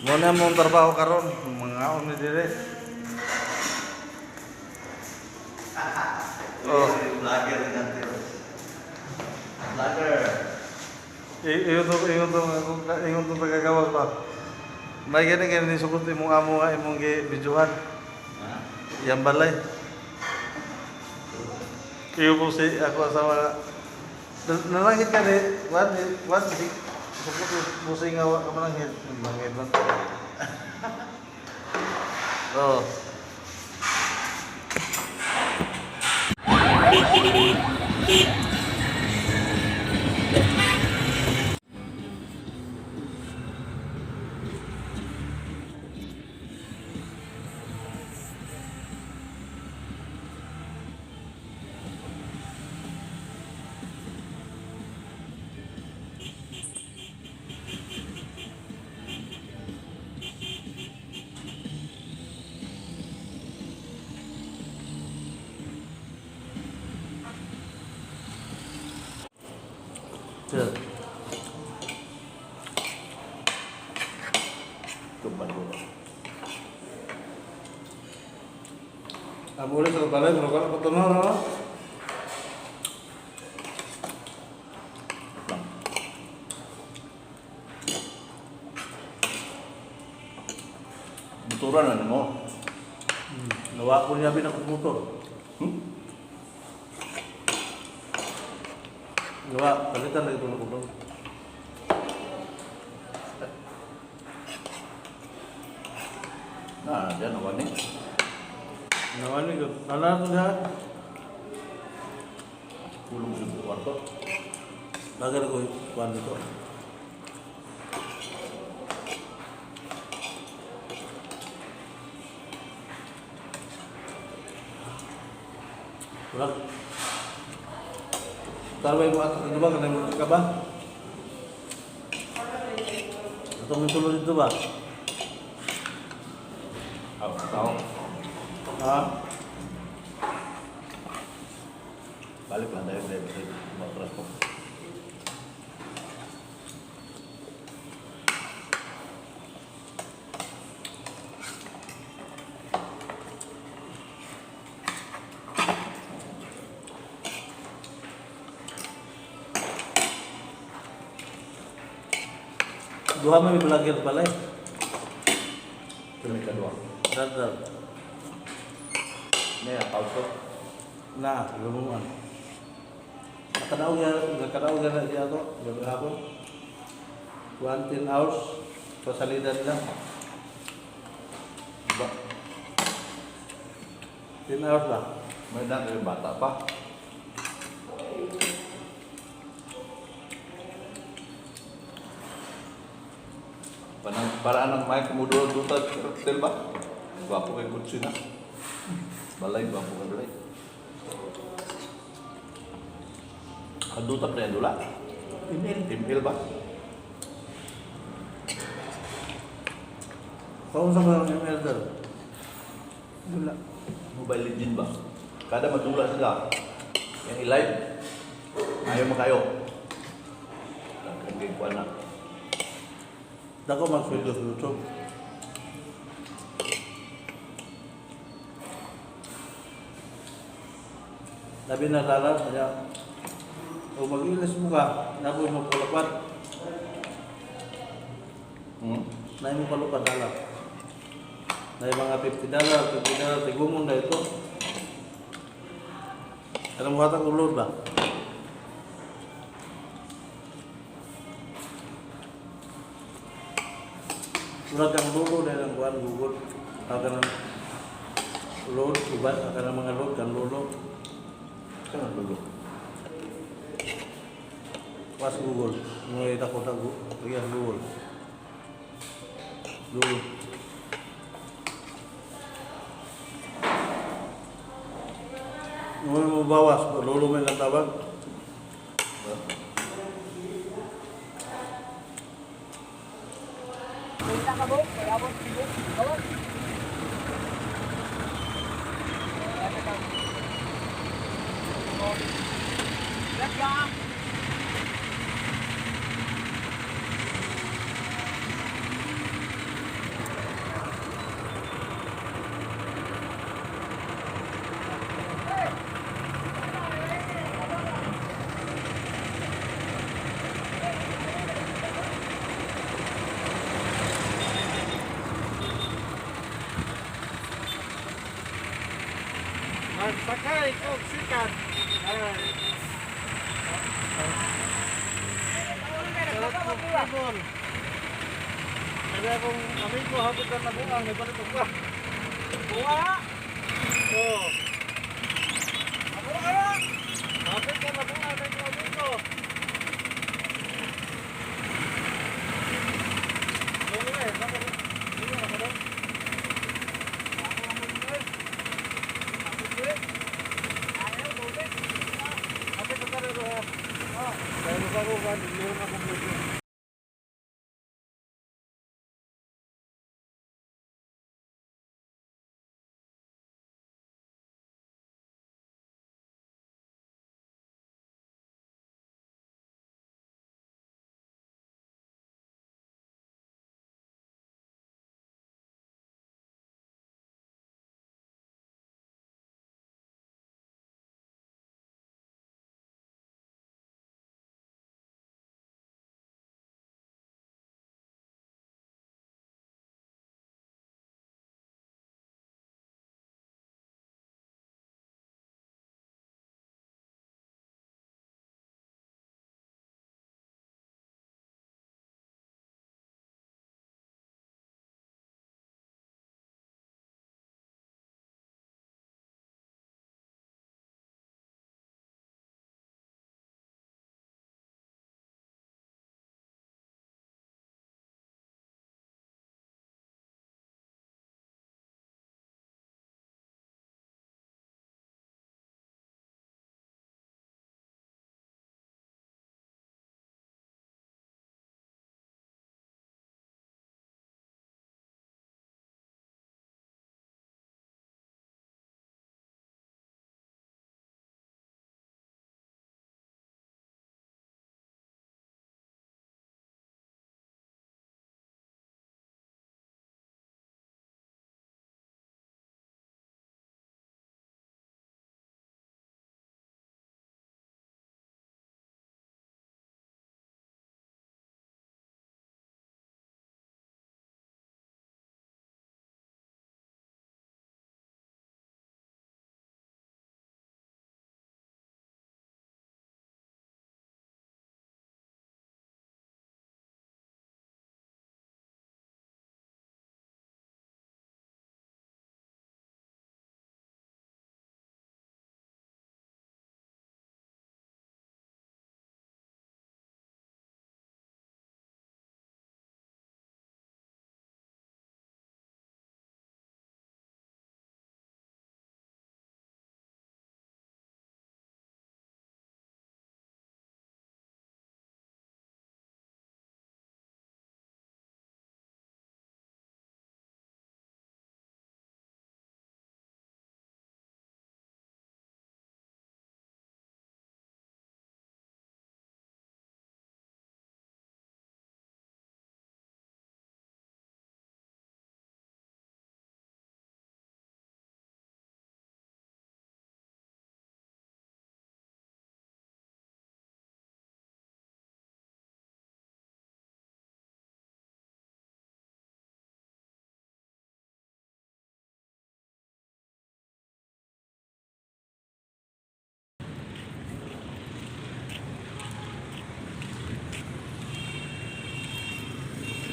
Muna mong trabaho karon, mga uni dire. Oh, Vlogger kan Vlogger. ingon to pagkagawas pa. May gani sukot imong amo nga imong gi-videohan. Ha? Yang balay. Iyo po si ako asawa. Nalangit ka ni, wan si sukot mo sa ingawa ka manangit. Manangit lang. Oh. Sir. Coba dulu. Boleh sa balay, pero kalau ketemu no. Motoran ano mo? Nawa ko niya motor. Nawa, palitan lagi tulog ko. Nah, dia nawan nih. Nawa ni ko. Ala to dia. Pulung sa kwarto. Bagar ko kuan dito. Kurang. Tarway mo at ano ba? Kanang ka ba? Atau mentulog dito ba? Aku tahu. Ha? Balik lah dari motor aku. Dua may vlogger pala eh. Kami kedua. Dadal. Ini apa tuh? Na, lumuan. Nakadaw na siya to. Gabi hapon. 10 hours. Pasalida nila. Coba. 10 hours ba? May dari bata pa. Para anak main kemudian duta hotel ba? Gwapo kay Gutsina. Balay gwapo ka balay. Kaduta pre dula. Email ba? Kung sa mga email dal? Wala. Mobile Legend ba? Kada madula sila. Yang i-live. Ayaw mo kayo. Nagkagay ko na. Dako mag-video sa YouTube. Labi na tala, kaya kung mag-ilis mo ka, naboy mo palapat. Na mo palapat tala. Na yung mga $50, tigumon na ito. Alam mo kata ulod ba? Surat yang lulu dan yang buat Google akan load, ubat akan mga load kan lulu. Sana dulu. Pas Google, mulai takut aku, lihat Google. Dulu. Mulai mau bawas, lulu main tabang. Kita ka boy, kaya mo sige. Kawan. Let's go. Ay, kung sikat. Ay. Tibol. Kaya kung amin ko, hapit ka na buang, may balik ko. Buwa na. Oo. Buwa na. Hapit ka na buang, may amin ko.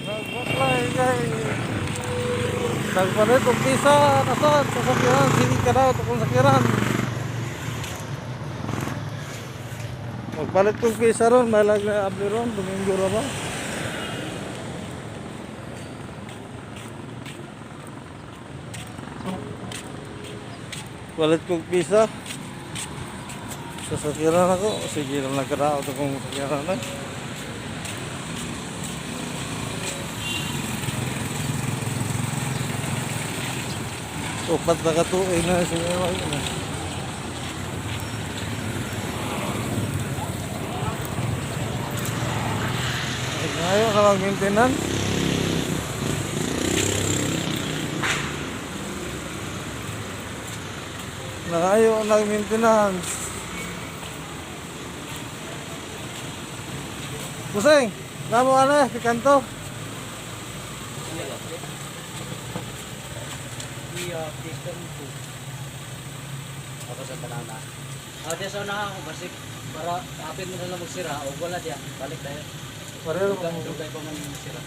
Nagbaklay guys. Nagpalit og pisa nasod sa sakyanan, sige ka daw tukong sakyanan. Magpalit kong pisa ron, malag na abli ron, Domingo ra ba? Palit kong pisa. Sa sakyanan ako, sige lang nagkaraw tukong sakyanan eh. Upat na katuig na siya ngayon. Ngayon ka mag-maintenance. Nangayo nag-maintenance. Pusing, namo ano sa kanto? Ako sa tanana. Diya sa unahan ko basik para kapit mo na lang magsira o wala diya. Balik tayo. Pareho Dugay mo. dugay pa man magsira.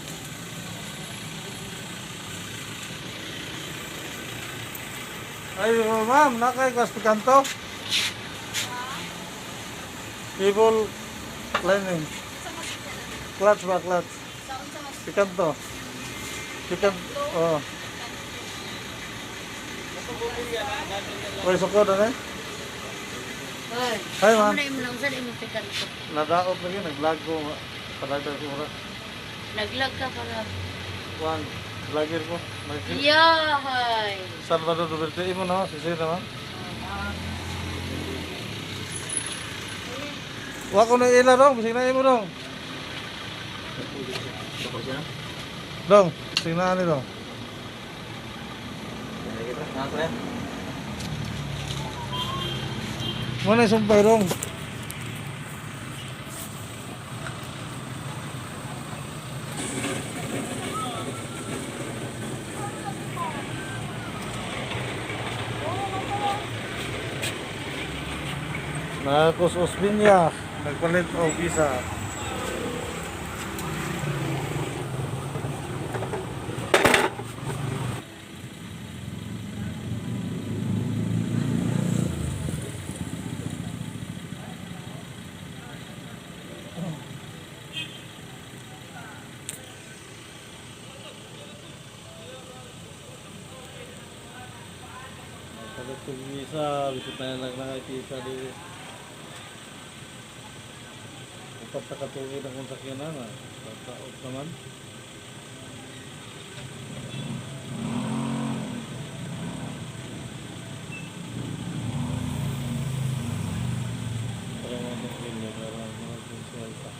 Ay, ma'am, nakay kas pikanto. Cable lining. Clutch ba, clutch? Pikanto. Pikanto, oh. Uy, sukod na eh. Ay, Hi, ma'am. Ano na lang sa imong pikan ko. Nadaot lagi, nag-vlog ko. Padagdag ko muna. Naglag ka para. Juan, vlogger ko. Yahay. Salvador Duterte, imo na, sisir naman. Wa ko na ila dong, bising na imo dong. Dong, bising na ni dong. Mana sumpah dong. Marcos Osbinya, nagpalit o visa. Nagpalit o visa, bisit na lang visa dito. Dapat nakatungin ang sakyanan na. Tataot naman. Para matungin mo, para matungin ka.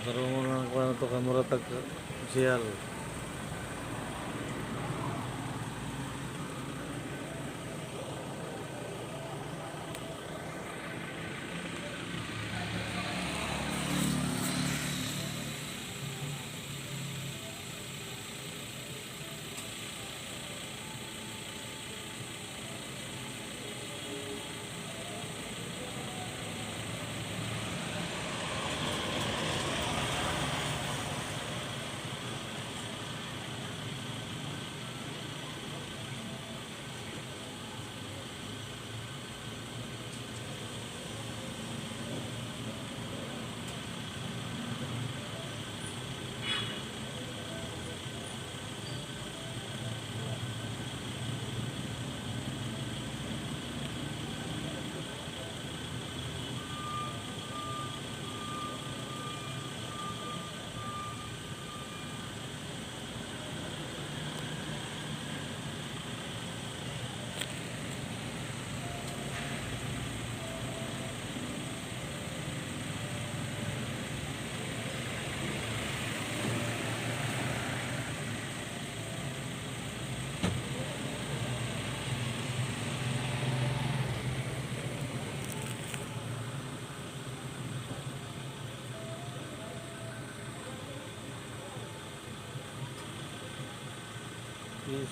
Karoon mo lang kung ano ito kamuratag siyal.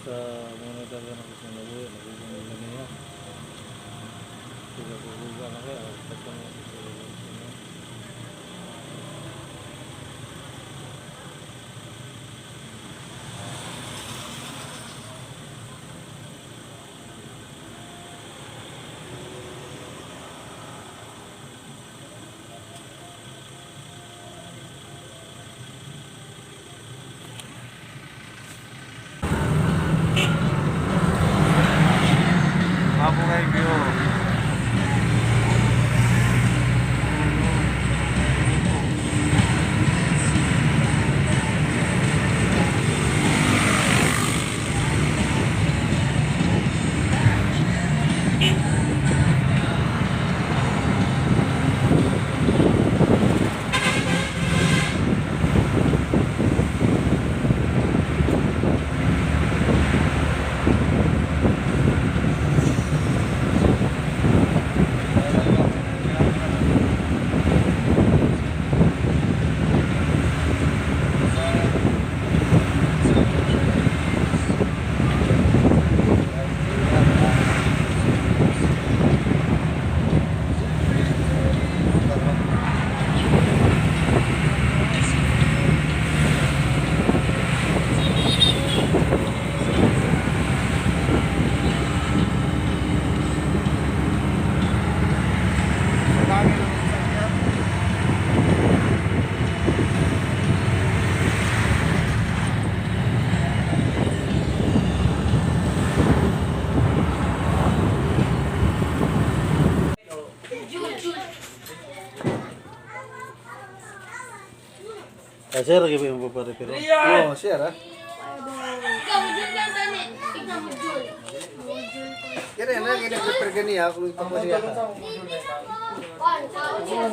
Sa mga talaga na gusto na buhay, nagugunan na niya. Sila gugugan na kaya, pagka mo sa Ako kay view. Sir, lagi ba yung paparepero? Oo, share ha. Ikaw, Jul lang tani. Ikaw, Jul. Kaya na, kaya na-prepare ka niya kung ipapasya ka.